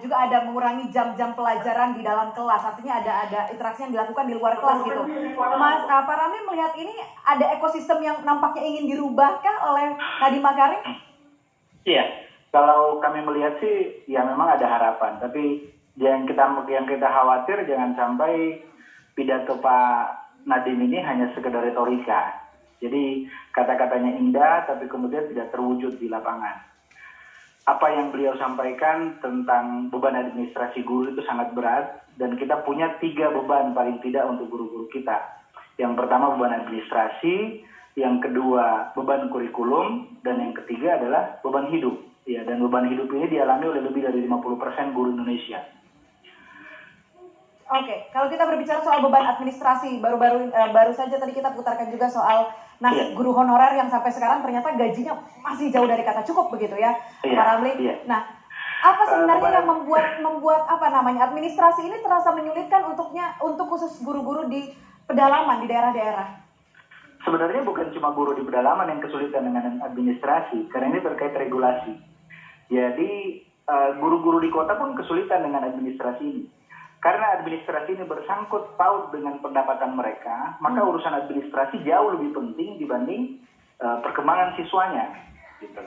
juga ada mengurangi jam-jam pelajaran di dalam kelas, artinya ada interaksi yang dilakukan di luar kelas gitu. Mas Pak Ramli melihat ini ada ekosistem yang nampaknya ingin dirubahkah oleh Nadiem Makarim? Iya, kalau kami melihat sih ya memang ada harapan, tapi yang kita khawatir jangan sampai pidato Pak Nadiem ini hanya sekedar retorika. Jadi kata-katanya indah tapi kemudian tidak terwujud di lapangan. Apa yang beliau sampaikan tentang beban administrasi guru itu sangat berat, dan kita punya 3 beban paling tidak untuk guru-guru kita. Yang pertama beban administrasi, yang kedua beban kurikulum, dan yang ketiga adalah beban hidup. Ya, dan beban hidup ini dialami oleh lebih dari 50% guru Indonesia. Oke, kalau kita berbicara soal beban administrasi, baru saja tadi kita putarkan juga soal nasib guru honorer yang sampai sekarang ternyata gajinya masih jauh dari kata cukup begitu ya, Pak Ramli. Nah, apa sebenarnya yang membuat administrasi ini terasa menyulitkan untuk khusus guru-guru di pedalaman di daerah-daerah? Sebenarnya bukan cuma guru di pedalaman yang kesulitan dengan administrasi, karena ini terkait regulasi. Jadi guru-guru di kota pun kesulitan dengan administrasi ini. Karena administrasi ini bersangkut paut dengan pendapatan mereka, maka urusan administrasi jauh lebih penting dibanding perkembangan siswanya. Gitu.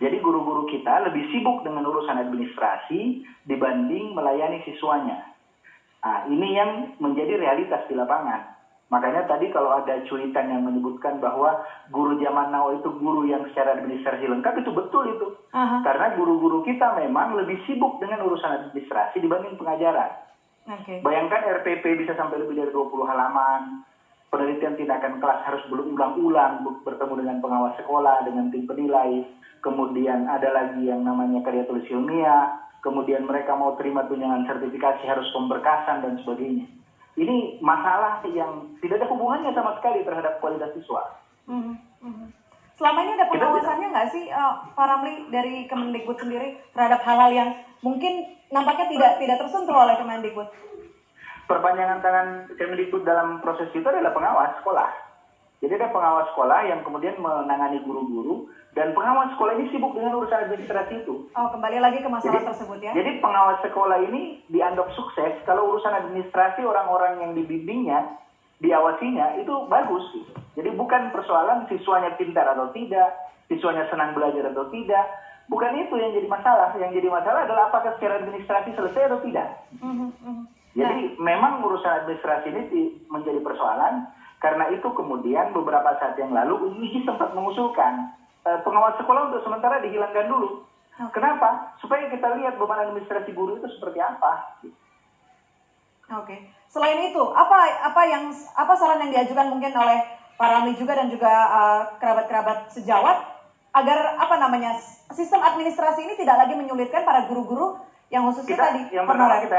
Jadi guru-guru kita lebih sibuk dengan urusan administrasi dibanding melayani siswanya. Nah, ini yang menjadi realitas di lapangan. Makanya tadi kalau ada cuitan yang menyebutkan bahwa guru zaman now itu guru yang secara administrasi lengkap, itu betul itu. Karena guru-guru kita memang lebih sibuk dengan urusan administrasi dibanding pengajaran. Okay. Bayangkan RPP bisa sampai lebih dari 20 halaman, penelitian tindakan kelas harus berulang-ulang, bertemu dengan pengawas sekolah, dengan tim penilai, kemudian ada lagi yang namanya karya tulis ilmiah, kemudian mereka mau terima tunjangan sertifikasi harus pemberkasan dan sebagainya. Ini masalah yang tidak ada hubungannya sama sekali terhadap kualitas siswa. Selama ini ada pengawasannya nggak sih, Pak Ramli, dari Kemendikbud sendiri terhadap hal-hal yang mungkin nampaknya tidak tersentuh oleh Kemendikbud? Perpanjangan tangan Kemendikbud dalam proses itu adalah pengawas sekolah. Jadi ada pengawas sekolah yang kemudian menangani guru-guru, dan pengawas sekolah ini sibuk dengan urusan administrasi itu. Oh, kembali lagi ke masalah tersebut ya. Jadi pengawas sekolah ini dianggap sukses kalau urusan administrasi orang-orang yang dibimbingnya, diawasinya itu bagus gitu. Jadi bukan persoalan siswanya pintar atau tidak, siswanya senang belajar atau tidak, bukan itu yang jadi masalah. Yang jadi masalah adalah apakah secara administrasi selesai atau tidak. Jadi memang urusan administrasi ini menjadi persoalan. Karena itu kemudian beberapa saat yang lalu UIJ sempat mengusulkan pengawas sekolah untuk sementara dihilangkan dulu. Kenapa? Supaya kita lihat beban administrasi guru itu seperti apa. Oke. Selain itu, apa saran yang diajukan mungkin oleh Pak Ramli juga dan juga kerabat-kerabat sejawat agar sistem administrasi ini tidak lagi menyulitkan para guru-guru yang khususnya tadi honorer?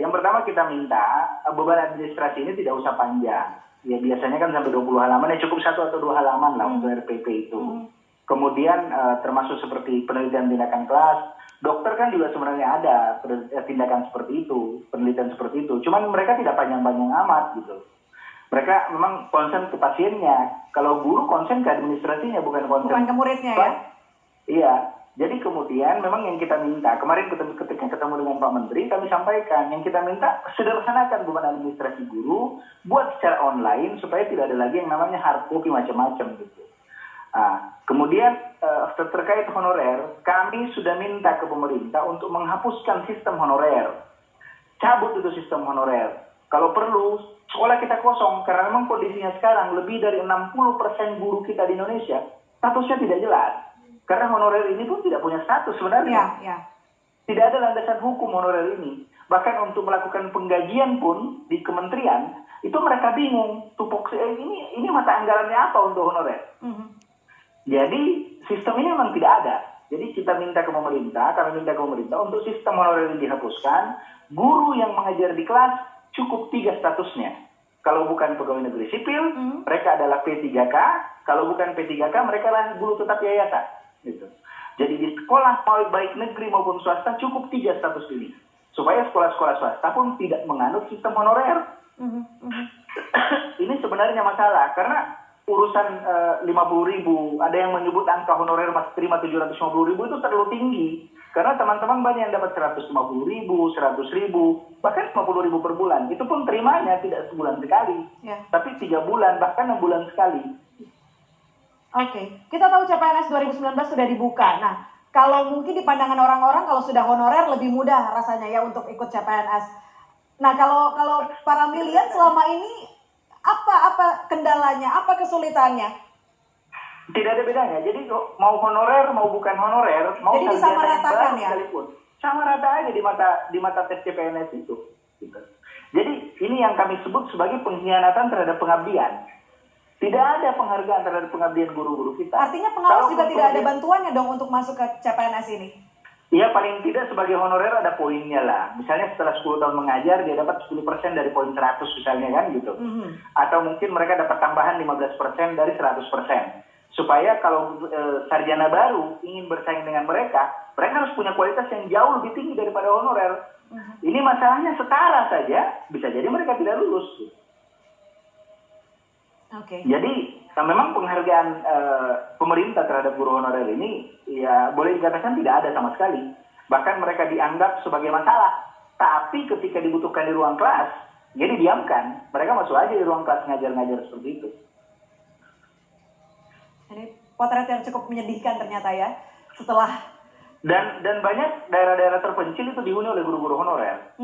Yang pertama kita minta beban administrasi ini tidak usah panjang. Ya biasanya kan sampai 20 halaman, ya cukup 1 atau 2 halaman lah untuk RPP itu. Kemudian termasuk seperti penelitian tindakan kelas, dokter kan juga sebenarnya ada tindakan seperti itu, penelitian seperti itu. Cuman mereka tidak panjang-panjang amat gitu. Mereka memang konsen ke pasiennya. Kalau guru konsen ke administrasinya, bukan ke muridnya ya? Iya. Jadi kemudian memang yang kita minta, kemarin ketika ketemu dengan Pak Menteri, kami sampaikan, yang kita minta sederhanakan beban administrasi guru, buat secara online, supaya tidak ada lagi yang namanya hard copy macam-macam gitu. Kemudian terkait honorer, kami sudah minta ke pemerintah untuk menghapuskan sistem honorer. Cabut itu sistem honorer. Kalau perlu, sekolah kita kosong, karena memang kondisinya sekarang lebih dari 60% guru kita di Indonesia, statusnya tidak jelas. Karena honorer ini pun tidak punya status sebenarnya. Tidak ada landasan hukum honorer ini. Bahkan untuk melakukan penggajian pun di kementerian, itu mereka bingung. Ini mata anggarannya apa untuk honorer? Jadi sistem ini memang tidak ada. Jadi kita kami minta ke pemerintah untuk sistem honorer ini dihapuskan. Guru yang mengajar di kelas cukup 3 statusnya. Kalau bukan pegawai negeri sipil, mereka adalah P3K. Kalau bukan P3K, mereka adalah guru tetap yayasan. Gitu. Jadi di sekolah baik negeri maupun swasta cukup 3 status ini, supaya sekolah-sekolah swasta pun tidak menganut sistem honorer. Ini sebenarnya masalah karena urusan 50.000, ada yang menyebut angka honorer masih terima 750.000 itu terlalu tinggi. Karena teman-teman banyak yang dapat 150.000, 100.000, bahkan 50.000 per bulan. Itu pun terimanya tidak sebulan sekali, tapi 3 bulan, bahkan 6 bulan sekali. Oke, kita tahu CPNS 2019 sudah dibuka. Nah, kalau mungkin di pandangan orang-orang kalau sudah honorer lebih mudah rasanya ya untuk ikut CPNS. Nah, kalau Pak Ramli lihat selama ini apa kendalanya, apa kesulitannya? Tidak ada bedanya. Jadi mau honorer, mau bukan honorer, mau jadi disamaratakan ya? Sekalipun. Sama rata aja di mata tes CPNS itu. Gitu. Jadi ini yang kami sebut sebagai pengkhianatan terhadap pengabdian. Tidak ada penghargaan terhadap pengabdian guru-guru kita. Artinya pengawas juga tidak ada bantuannya dong untuk masuk ke CPNS ini? Iya, paling tidak sebagai honorer ada poinnya lah. Misalnya setelah 10 tahun mengajar, dia dapat 10% dari poin 100 misalnya kan gitu. Atau mungkin mereka dapat tambahan 15% dari 100%. Supaya kalau sarjana baru ingin bersaing dengan mereka harus punya kualitas yang jauh lebih tinggi daripada honorer. Ini masalahnya setara saja, bisa jadi mereka tidak lulus. Jadi memang penghargaan pemerintah terhadap guru honorer ini ya boleh dikatakan tidak ada sama sekali. Bahkan mereka dianggap sebagai masalah. Tapi ketika dibutuhkan di ruang kelas, jadi diamkan. Mereka masuk aja di ruang kelas ngajar-ngajar seperti itu. Ini potret yang cukup menyedihkan ternyata ya. Setelah dan banyak daerah-daerah terpencil itu dihuni oleh guru-guru honorer.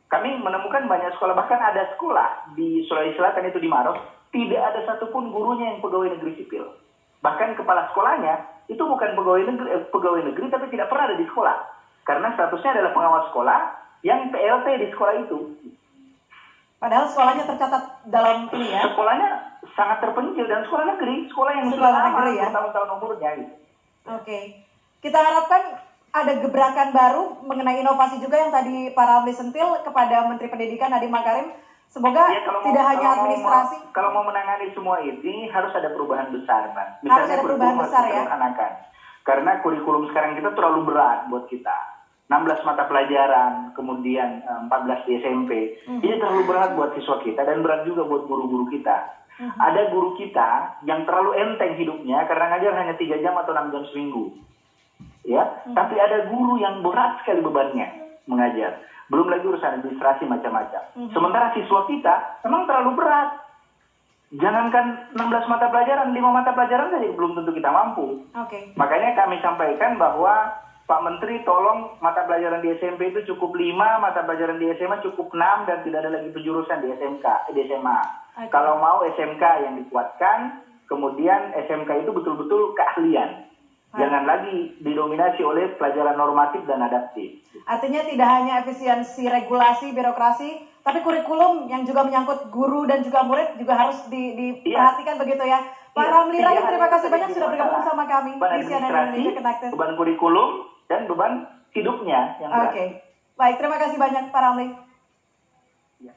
Kami menemukan banyak sekolah, bahkan ada sekolah di Sulawesi Selatan itu di Maros, tidak ada satupun gurunya yang pegawai negeri sipil. Bahkan kepala sekolahnya itu bukan pegawai negeri tapi tidak pernah ada di sekolah. Karena statusnya adalah pengawas sekolah yang PLT di sekolah itu. Padahal sekolahnya tercatat dalam ini ya. Sekolahnya sangat terpencil dan sekolah negeri, sekolah yang sudah lama ya, tahun-tahun umurnya gitu. Oke. Kita harapkan ada gebrakan baru mengenai inovasi juga yang tadi Pak Ramli sentil kepada Menteri Pendidikan Nadiem Makarim. Semoga ya, tidak hanya administrasi. Kalau mau menangani semua ini harus ada perubahan besar, Pak. Misalnya harus ada perubahan besar ya. Karena kurikulum sekarang kita terlalu berat buat kita. 16 mata pelajaran, kemudian 14 di SMP. Ini terlalu berat buat siswa kita dan berat juga buat guru-guru kita. Ada guru kita yang terlalu enteng hidupnya karena ngajar hanya 3 jam atau 6 jam seminggu. Ya, tapi ada guru yang berat sekali bebannya mengajar. Belum lagi urusan administrasi macam-macam. Sementara siswa kita memang terlalu berat. Jangankan 16 mata pelajaran, 5 mata pelajaran saja belum tentu kita mampu. Makanya kami sampaikan bahwa Pak Menteri tolong mata pelajaran di SMP itu cukup 5, mata pelajaran di SMA cukup 6, dan tidak ada lagi penjurusan di SMA. Kalau mau SMK yang dikuatkan, kemudian SMK itu betul-betul keahlian. Jangan lagi didominasi oleh pelajaran normatif dan adaptif. Artinya tidak hanya efisiensi regulasi, birokrasi, tapi kurikulum yang juga menyangkut guru dan juga murid juga harus diperhatikan begitu ya. Pak Ramli Rahim, terima kasih banyak sudah bergabung sama kami di CNN Indonesia Connected. Beban kurikulum dan beban hidupnya yang berat. Baik, terima kasih banyak Pak Ramli. Ya,